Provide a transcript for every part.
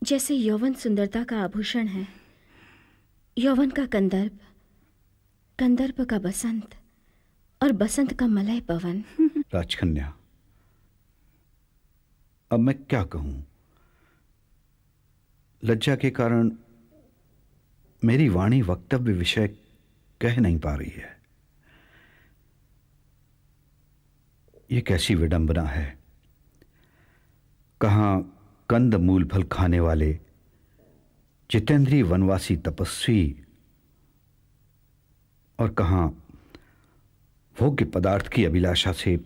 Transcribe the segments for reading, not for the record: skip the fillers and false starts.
जैसे यौवन सुंदरता का आभूषण है, यौवन का कंदर्प, कंदर्प का बसंत और बसंत का मलय पवन। राजकन्या, अब मैं क्या कहूं? लज्जा के कारण मेरी वाणी वक्तव्य विषय कह नहीं पा रही है। यह कैसी विडंबना है। कहां कंद मूल फल खाने वाले जितेंद्रीय वनवासी तपस्वी और कहां भोग्य पदार्थ की अभिलाषा से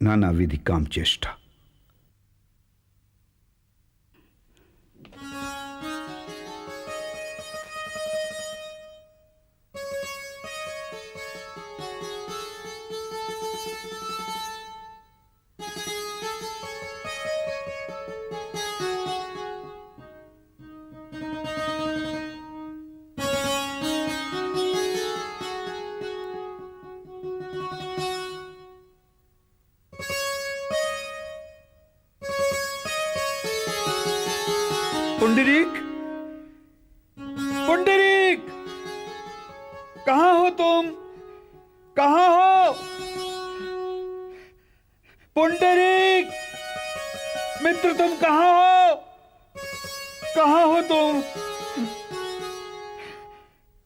नानाविधि काम चेष्टा। पुंडरीक, पुंडरीक, कहां हो तुम? कहां हो पुंडरीक? मित्र तुम कहां हो? कहां हो तुम?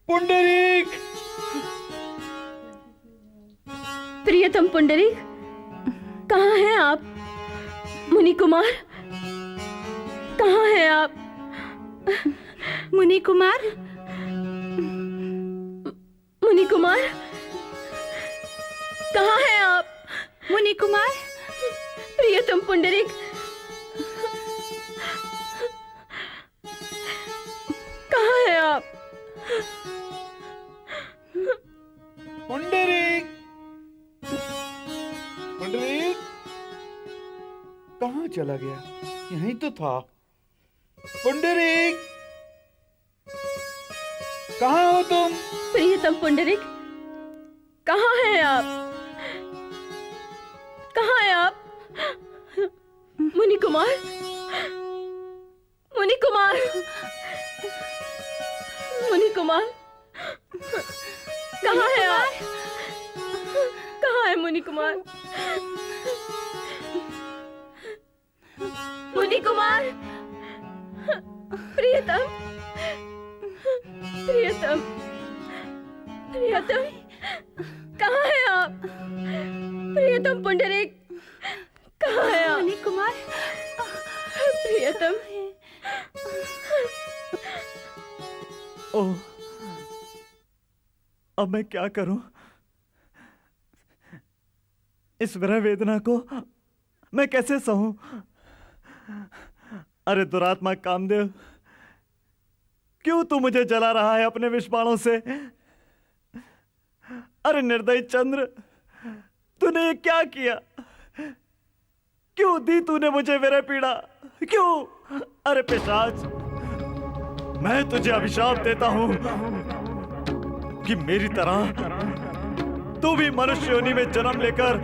पुंडरीक, प्रियतम पुंडरीक, कहाँ हैं आप? मुनि कुमार, कहाँ हैं आप? मुनि कुमार, मुनि कुमार, कहाँ हैं आप? मुनि कुमार, प्रियतम पुंडरीक, कहाँ हैं आप? पुंडरीक, पुंडरीक, कहां चला गया? यहीं तो था। पुंडरीक, कहां हो तुम? प्रियतम पुंडरीक, कहाँ हैं आप? कहाँ हैं आप? मुनि कुमार, मुनि कुमार, मुनि कुमार, कहाँ हैं आप? कहाँ है मुनि कुमार? मुनि कुमार, प्रियतम, प्रियतम, प्रियतम, कहाँ है आप? प्रियतम पुंडरीक, कहाँ है आप? मुनि कुमार, प्रियतम, ओह, अब मैं क्या करूं? इस विरह वेदना को मैं कैसे सहूं? अरे दुरात्मा कामदेव, क्यों तू मुझे जला रहा है अपने विष बाणों से? अरे निर्दयी चंद्र, तूने ये क्या किया? क्यों दी तूने मुझे विरह पीड़ा? क्यों? अरे पिशाच, मैं तुझे अभिशाप देता हूं कि मेरी तरह तू भी मनुष्य योनि में जन्म लेकर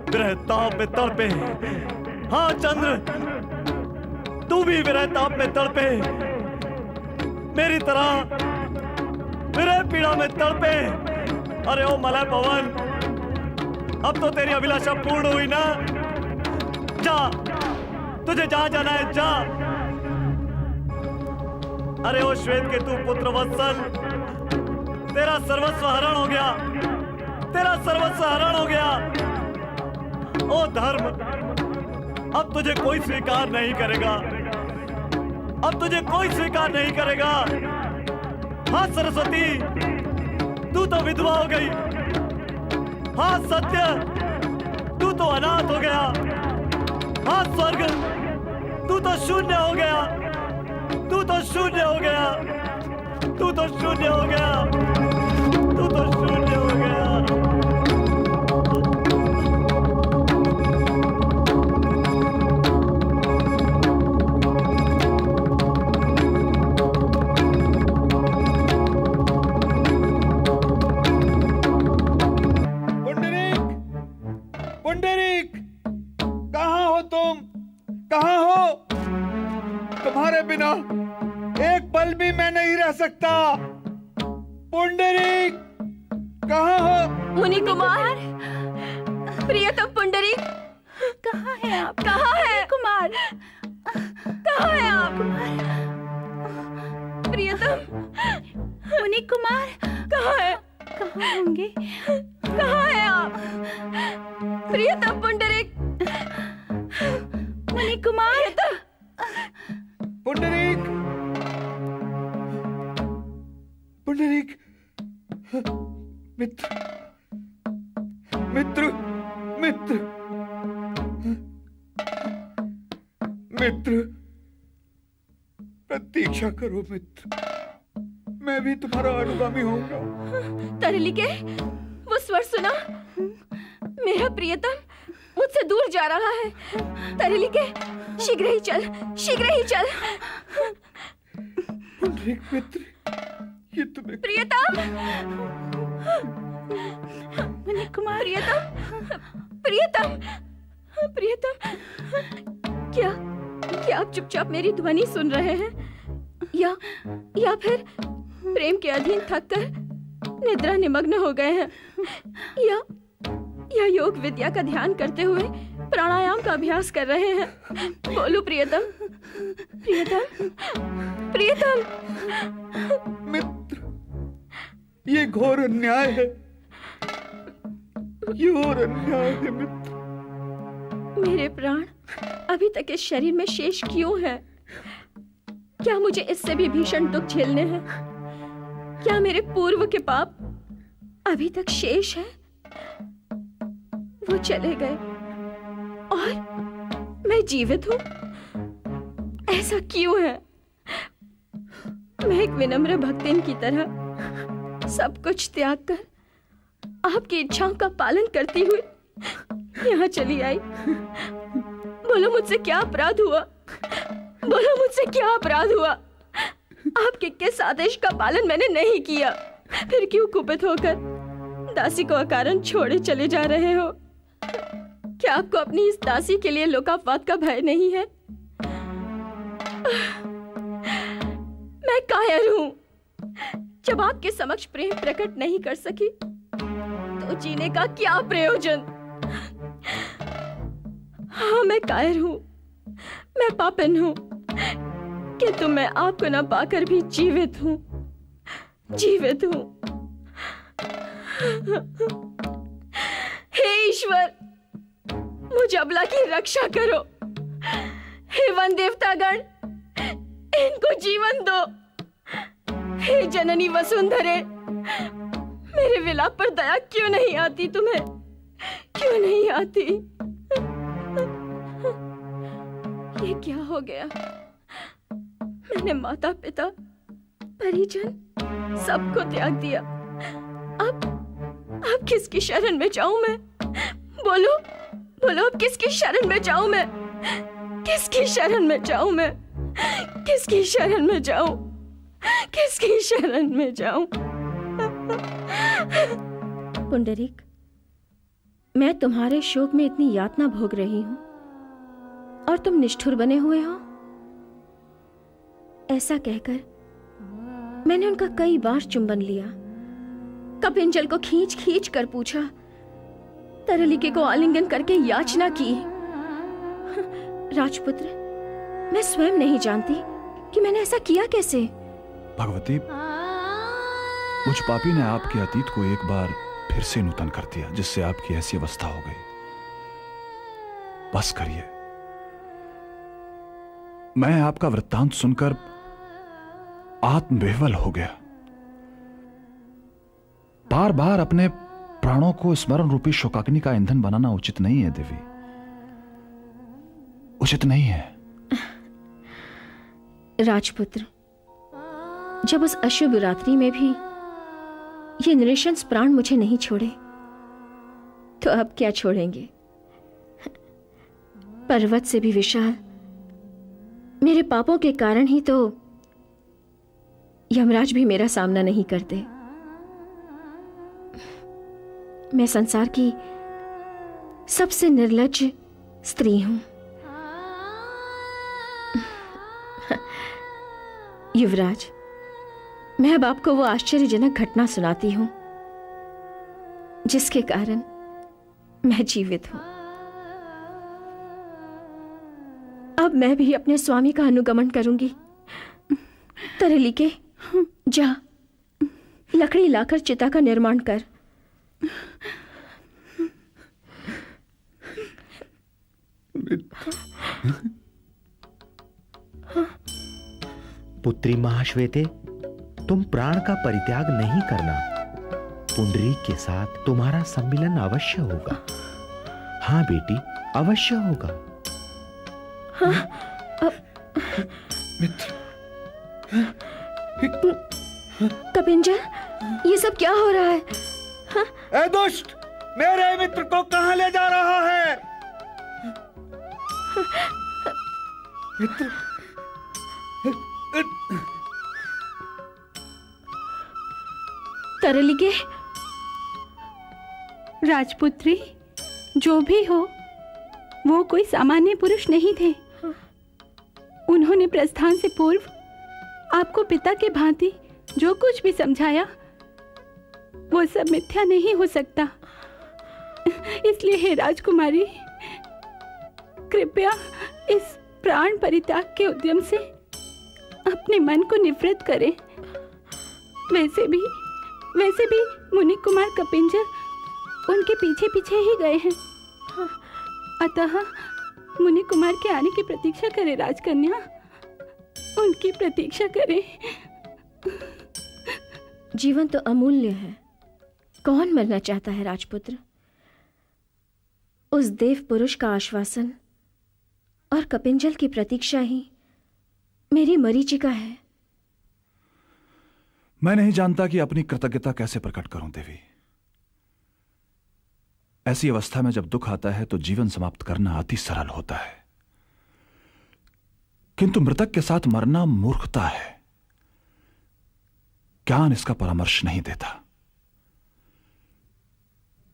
विरह ताप में तड़पे। हाँ चंद्र, तू भी विरह ताप में तड़पे, मेरी तरह विरह पीड़ा में तड़पे। अरे ओ मलय पवन, अब तो तेरी अभिलाषा पूर्ण हुई ना? जा, तुझे जहां जाना है जा। अरे ओ श्वेत के तू पुत्र वत्सल, तेरा सर्वस्व हरण हो गया, तेरा सर्वस्व हरण हो गया। ओ धर्म, अब तुझे कोई स्वीकार नहीं करेगा, अब तुझे कोई स्वीकार नहीं करेगा। हाँ सरस्वती, तू तो विधवा हो गई। हाँ सत्य, तू तो अनाथ हो गया। हाँ स्वर्ग, तू तो शून्य हो गया, तू तो शून्य हो गया, तू तो शून्य हो गया, तू तो शून्य हो गया। पुंडरीक, कहां हो तुम? कहां हो? तुम्हारे बिना एक पल भी मैं नहीं रह सकता। पुंडरीक, कहाँ हो? मुनि कुमार, प्रियतम पुंडरीक, कहाँ है आप? कहाँ है कुमार? कहाँ है आप? प्रियतम मुनि कुमार कहाँ है? कहाँ होंगे? कहाँ है आप? प्रियतम पुंडरीक, मुनि कुमार, पुंडरीक, पुंडरीक, मित्र, मित्र, मित्र, मित्र, प्रतीक्षा करो मित्र, मैं भी तुम्हारा अनुगामी होऊंगा। तरलिके, वो स्वर सुना? मेरा प्रियतम मुझसे दूर जा रहा है। तरलिके, शीघ्र ही चल, शीघ्र ही चल। पुंडरीक मित्र, ये तुम्हें प्रियतम, मुनि कुमार, प्रियतम, प्रियतम, प्रियतम, क्या आप चुपचाप मेरी ध्वनि सुन रहे हैं, या फिर प्रेम के अधीन थककर निद्रा निमग्न हो गए हैं, या योग विद्या का ध्यान करते हुए प्राणायाम का अभ्यास कर रहे हैं? बोलो प्रियतम, प्रियतम, प्रियतम। मित्र, ये घोर अन्याय है, ये घोर अन्याय है मित्र। मेरे प्राण अभी तक इस शरीर में शेष क्यों है? क्या मुझे इससे भी भीषण दुख झेलने हैं? क्या मेरे पूर्व के पाप अभी तक शेष है? वो चले गए और मैं जीवित हूं। ऐसा क्यों है? मैं एक विनम्र भक्तिन की तरह सब कुछ त्याग कर आपकी इच्छाओं का पालन करती हुई यहाँ चली आई। बोलो मुझसे क्या अपराध हुआ? बोलो मुझसे क्या अपराध हुआ? आपके किस आदेश का पालन मैंने नहीं किया? फिर क्यों कुपित होकर दासी को अकारण छोड़े चले जा रहे हो? क्या आपको अपनी इस दासी के लिए लोकापवाद का भय नहीं है? मैं कायर हूं। जब आपके समक्ष प्रेम प्रकट नहीं कर सकी तो जीने का क्या प्रयोजन? हाँ, मैं कायर हूं, मैं पापिन हूं, किंतु मैं आपको न पाकर भी जीवित हूं, जीवित हूं। हे ईश्वर, मुझ अबला की रक्षा करो। हे वन देवतागण, इनको जीवन दो। हे जननी वसुंधरे, मेरे विलाप पर दया क्यों नहीं आती तुम्हें? क्यों नहीं आती? ये क्या हो गया? मैंने माता पिता परिजन सबको त्याग दिया। अब किसकी शरण में जाऊं मैं? बोलो बोलो, अब किसकी शरण में जाऊं मैं? किसकी शरण में जाऊं मैं? किसकी शरण में जाऊं? किसकी शरण में जाऊं? पुंडरीक, मैं तुम्हारे शोक में इतनी यातना भोग रही हूं और तुम निष्ठुर बने हुए हो। ऐसा कहकर मैंने उनका कई बार चुंबन लिया, कपिंजल को खींच खींच कर पूछा, तरलिके को आलिंगन करके याचना की। राजपुत्र, मैं स्वयं नहीं जानती कि मैंने ऐसा किया कैसे। भगवती, मुझ पापी ने आपके अतीत को एक बार फिर से नूतन कर दिया, जिससे आपकी ऐसी अवस्था हो गई। बस करिए। मैं आपका वृत्तांत सुनकर आत्मविह्वल हो गया। बार बार अपने प्राणों को स्मरण रूपी शोकाग्नि का ईंधन बनाना उचित नहीं है देवी, उचित नहीं है। राजपुत्र, जब उस अशुभ रात्रि में भी ये नृशंस प्राण मुझे नहीं छोड़े, तो अब क्या छोड़ेंगे? पर्वत से भी विशाल मेरे पापों के कारण ही तो यमराज भी मेरा सामना नहीं करते। मैं संसार की सबसे निर्लज्ज स्त्री हूं। युवराज, मैं अब आपको वो आश्चर्यजनक घटना सुनाती हूं जिसके कारण मैं जीवित हूं। अब मैं भी अपने स्वामी का अनुगमन करूंगी। तरलिके, जा लकड़ी लाकर चिता का निर्माण कर। पुत्री महाश्वेते, तुम प्राण का परित्याग नहीं करना। पुंडरीक के साथ तुम्हारा सम्मिलन अवश्य होगा। हाँ बेटी, अवश्य होगा। कपिंजर, ये सब क्या हो रहा है? ए दुष्ट, मेरे मित्र को कहां ले जा रहा है? मित्र, तरलिके, राजपुत्री, जो भी हो, वो कोई सामान्य पुरुष नहीं थे। उन्होंने प्रस्थान से पूर्व आपको पिता के भांति जो कुछ भी समझाया, वो सब मिथ्या नहीं हो सकता। इसलिए हे राजकुमारी, कृपया इस प्राण परित्याग के उद्यम से अपने मन को निवृत्त करें। वैसे भी मुनि कुमार कपिंजर उनके पीछे पीछे ही गए हैं। अतः मुनि कुमार के आने की प्रतीक्षा करें राजकन्या, उनकी प्रतीक्षा करें। जीवन तो अमूल्य है, कौन मरना चाहता है राजपुत्र? उस देव पुरुष का आश्वासन और कपिंजल की प्रतीक्षा ही मेरी मरीचिका है। मैं नहीं जानता कि अपनी कृतज्ञता कैसे प्रकट करूं देवी। ऐसी अवस्था में जब दुख आता है तो जीवन समाप्त करना अति सरल होता है, किंतु मृतक के साथ मरना मूर्खता है। ज्ञान इसका परामर्श नहीं देता।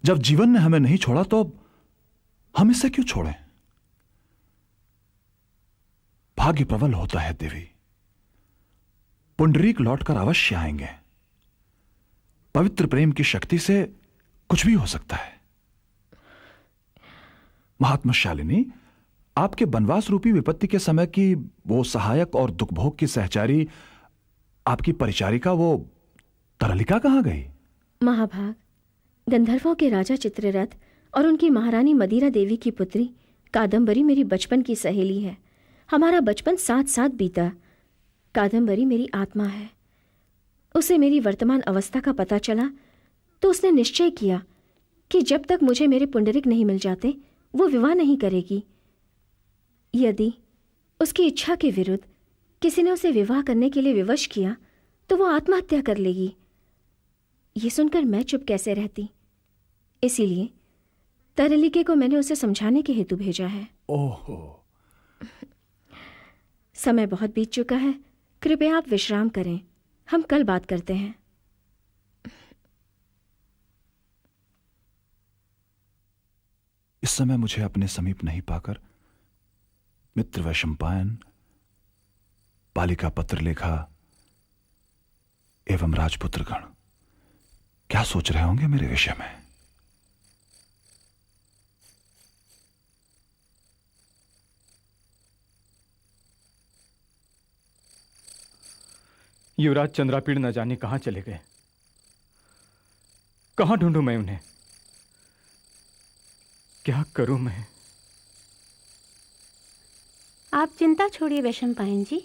जब जीवन ने हमें नहीं छोड़ा तो हम इसे क्यों छोड़ें? भाग्य प्रबल होता है देवी। पुंडरीक लौटकर अवश्य आएंगे। पवित्र प्रेम की शक्ति से कुछ भी हो सकता है। महात्मा शालिनी, आपके वनवास रूपी विपत्ति के समय की वो सहायक और दुखभोग की सहचारी, आपकी परिचारिका, वो तरलिका कहां गई? महाभाग, गंधर्वों के राजा चित्ररथ और उनकी महारानी मदिरा देवी की पुत्री कादम्बरी मेरी बचपन की सहेली है। हमारा बचपन साथ साथ बीता। कादम्बरी मेरी आत्मा है। उसे मेरी वर्तमान अवस्था का पता चला तो उसने निश्चय किया कि जब तक मुझे मेरे पुंडरीक नहीं मिल जाते वो विवाह नहीं करेगी। यदि उसकी इच्छा के विरुद्ध किसी ने उसे विवाह करने के लिए विवश किया तो वो आत्महत्या कर लेगी। ये सुनकर मैं चुप कैसे रहती। इसीलिए तरलिके को मैंने उसे समझाने के हेतु भेजा है। ओहो, समय बहुत बीत चुका है, कृपया आप विश्राम करें। हम कल बात करते हैं। इस समय मुझे अपने समीप नहीं पाकर मित्र वैशंपायन, बालिका पत्र लेखा एवं राजपुत्रगण क्या सोच रहे होंगे मेरे विषय में? युवराज चंद्रापीड़ न जाने कहां चले गए। कहां ढूंढूं मैं उन्हें? क्या करूं मैं? आप चिंता छोड़िए वैशंपायन जी,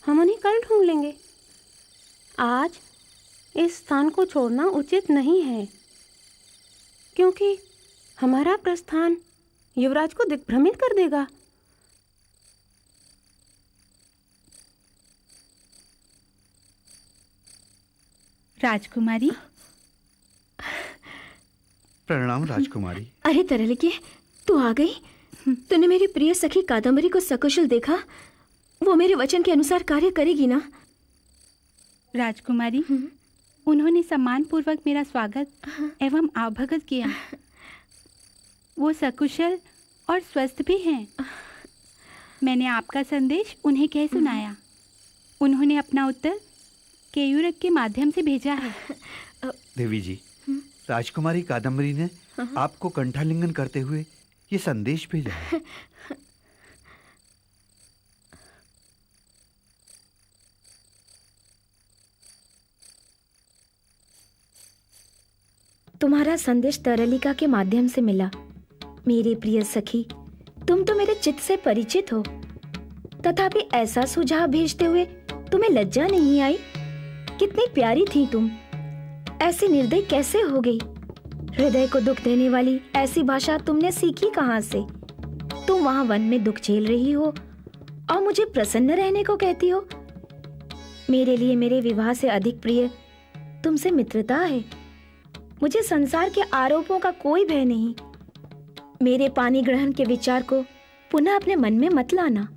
हम उन्हें कल ढूंढ लेंगे। आज इस स्थान को छोड़ना उचित नहीं है, क्योंकि हमारा प्रस्थान युवराज को दिग्भ्रमित कर देगा। राजकुमारी। प्रणाम राजकुमारी। अरे तरलिके, तू आ गई। तूने मेरी प्रिय सखी कादम्बरी को सकुशल देखा? वो मेरे वचन के अनुसार कार्य करेगी ना? राजकुमारी, उन्होंने सम्मान पूर्वक मेरा स्वागत एवं आवभगत किया। वो सकुशल और स्वस्थ भी हैं। मैंने आपका संदेश उन्हें कह सुनाया। उन्होंने अपना उत्तर केयूरक के माध्यम से भेजा है। देवी जी, राजकुमारी कादम्बरी ने आपको कंठालिंगन करते हुए ये संदेश भेजा है। तुम्हारा संदेश तरलिका के माध्यम से मिला। मेरी प्रिय सखी, तुम तो मेरे चित्त से परिचित हो, तथापि ऐसा सुझाव भेजते हुए तुम्हें लज्जा नहीं आई? कितनी प्यारी थी तुम, ऐसी निर्दयी कैसे हो गई? हृदय को दुख देने वाली ऐसी भाषा तुमने सीखी कहाँ से? तुम वहाँ वन में दुख झेल रही हो और मुझे प्रसन्न रहने को कहती हो। मेरे लिए मेरे विवाह से अधिक प्रिय तुमसे मित्रता है। मुझे संसार के आरोपों का कोई भय नहीं। मेरे पानी ग्रहण के विचार को पुनः अपने मन में मत लाना।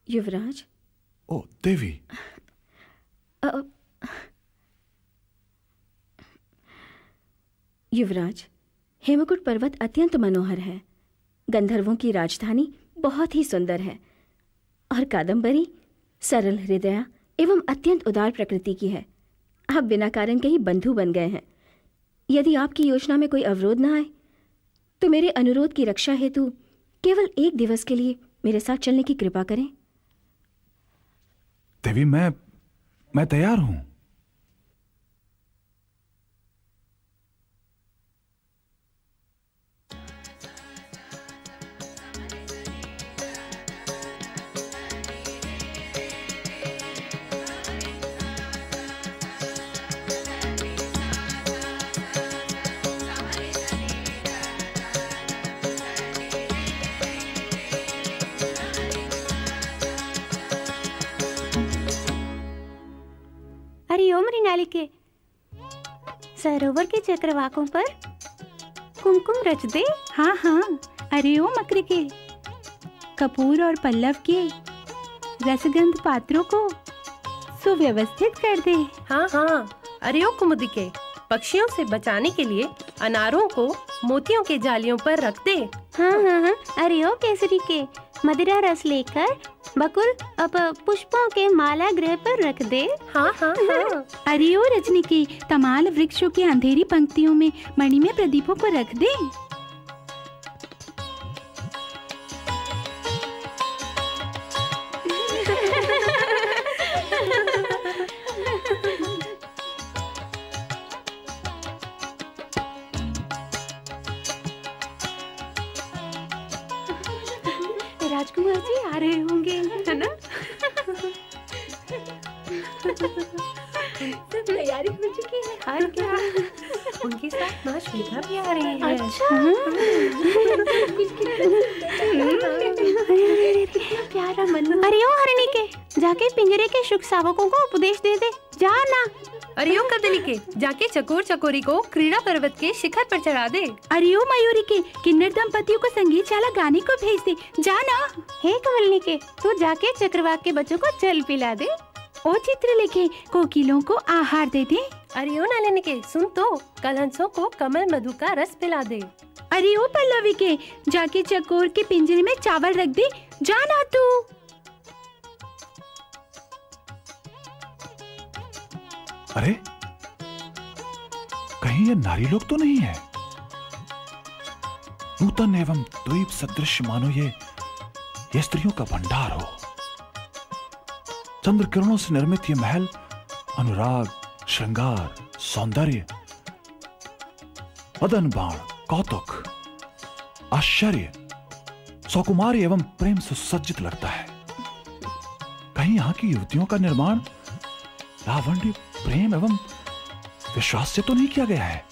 युवराज। ओ देवी। युवराज, हेमकुट पर्वत अत्यंत मनोहर है। गंधर्वों की राजधानी बहुत ही सुंदर है और कादम्बरी सरल हृदया एवं अत्यंत उदार प्रकृति की है। आप बिना कारण के ही बंधु बन गए हैं। यदि आपकी योजना में कोई अवरोध न आए तो मेरे अनुरोध की रक्षा हेतु केवल 1 दिवस के लिए मेरे साथ चलने की कृपा करें। देवी, मैं तैयार हूं। हरिओम मृणालिके, सरोवर के चक्रवाकों पर कुमकुम रच दे। हाँ हाँ, अरे ओ मकरिके, कपूर और पल्लव के रसगंध पात्रों को सुव्यवस्थित कर दे। हाँ हाँ, अरे ओ कुमुदिके, पक्षियों से बचाने के लिए अनारों को मोतियों के जालियों पर रख दे। हाँ हाँ हाँ, अरे ओ केसरी के, मदिरा रस लेकर बकुल अब पुष्पों के माला गृह पर रख दे। हाँ हाँ हाँ। अरे ओ रजनी के, तमाल वृक्षों की अंधेरी पंक्तियों में मणिमय प्रदीपों को रख दे। राजकुमार जी आ रहे होंगे, है ना? सब तैयारी हो चुकी है। और क्या, उनके साथ माँ श्वेता भी आ रही है। अच्छा। प्यारा मन। अरे ओ हरिणी के, जाके पिंजरे के शुक शावकों को उपदेश दे दे। जा ना। अरे ओ कदली के, जाके चकोर चकोरी को क्रीड़ा पर्वत के शिखर पर चढ़ा दे। अरे ओ मयूरी के, किन्नर दंपतियों को संगीतशाला गाने को भेज दे। जा ना। हे कमलनी के, तू जाके चक्रवाक के बच्चों को जल पिला दे। ओ चित्रलेखे, कोकिलों को आहार दे दे। अरे ओ नलिनी के, सुन तो, कलहंसों को कमल मधु का रस पिला दे। अरे ओ पल्लवी के, जाके चकोर के पिंजरे में चावल रख दे। जा ना तू। अरे, कहीं ये नारी लोग तो नहीं है? नूतन एवं द्वीप सदृश मानो ये स्त्रियों का भंडार हो। चंद्र किरणों से निर्मित ये महल अनुराग, श्रृंगार, सौंदर्य, मदन बाण, कौतुक, आश्चर्य, सौकुमारी एवं प्रेम से सुसज्जित लगता है। कहीं यहां की युवतियों का निर्माण लावण्य, प्रेम एवं विश्वास से तो नहीं किया गया है?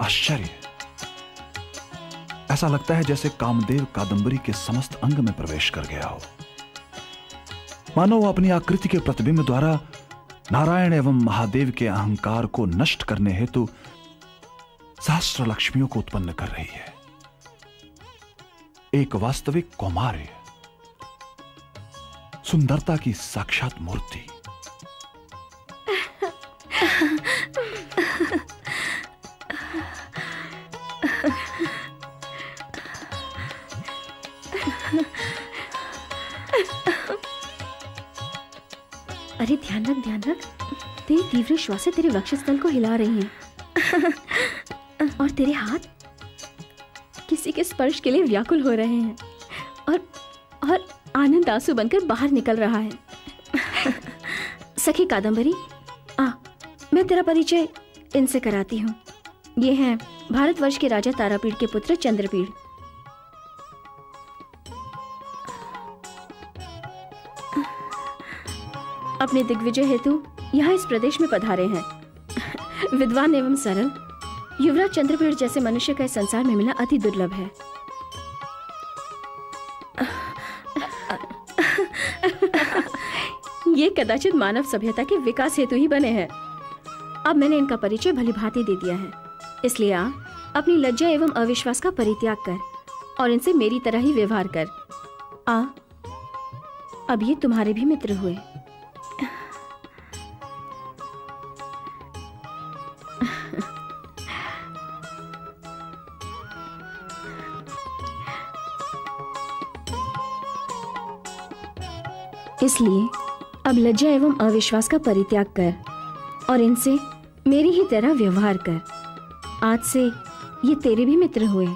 आश्चर्य! ऐसा लगता है जैसे कामदेव कादम्बरी के समस्त अंग में प्रवेश कर गया हो। मानो वो अपनी आकृति के प्रतिबिंब द्वारा नारायण एवं महादेव के अहंकार को नष्ट करने हेतु सहस्त्र लक्ष्मियों को उत्पन्न कर रही है। एक वास्तविक कौमार्य, सुंदरता की साक्षात मूर्ति। अरे ध्यान रख, ध्यान रख। तेरी तीव्र श्वासें तेरे वक्षस्थल को हिला रही हैं और तेरे हाथ किसी के स्पर्श के लिए व्याकुल हो रहे हैं और आनंद आंसू बनकर बाहर निकल रहा है। सखी कादम्बरी, मैं तेरा परिचय इनसे कराती हूँ। ये हैं भारतवर्ष के राजा तारापीड़ के पुत्र चंद्रपीड़। अपने दिग्विजय हेतु यहाँ इस प्रदेश में पधारे हैं। विद्वान एवं सरल युवराज चंद्रपीड़ जैसे मनुष्य का इस संसार में मिलना अति दुर्लभ है। ये कदाचित मानव सभ्यता के विकास हेतु ही बने हैं। अब मैंने इनका परिचय भली भांति दे दिया है, इसलिए अपनी लज्जा एवं अविश्वास का परित्याग कर और इनसे मेरी तरह ही व्यवहार कर। अब ये तुम्हारे भी मित्र हुए। इसलिए अब लज्जा एवं अविश्वास का परित्याग कर और इनसे मेरी ही तरह व्यवहार कर। आज से ये तेरे भी मित्र हुए।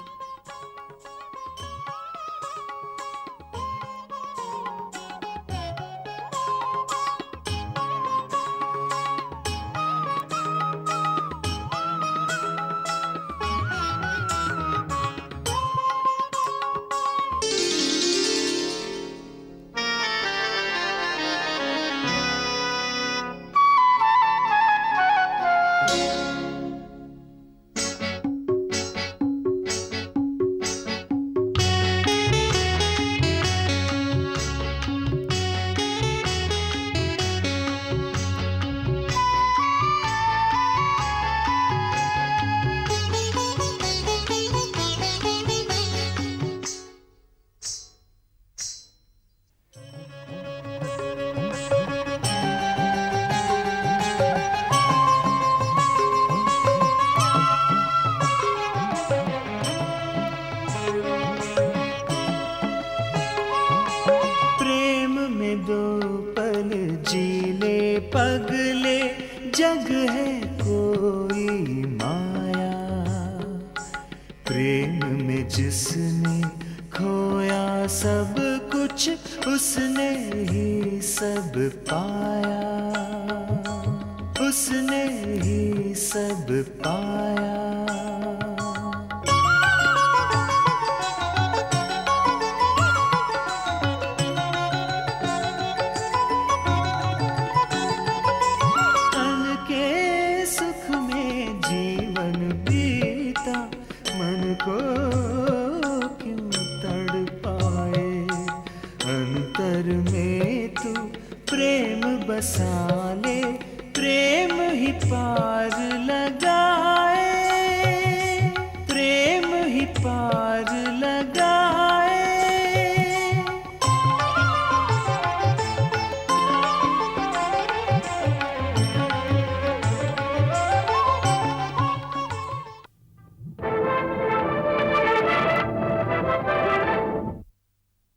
पगले जग है कोई माया, प्रेम में जिसने खोया सब कुछ उसने ही सब पाया, उसने ही सब पाया। बसाले प्रेम ही पार लगाए, प्रेम ही पार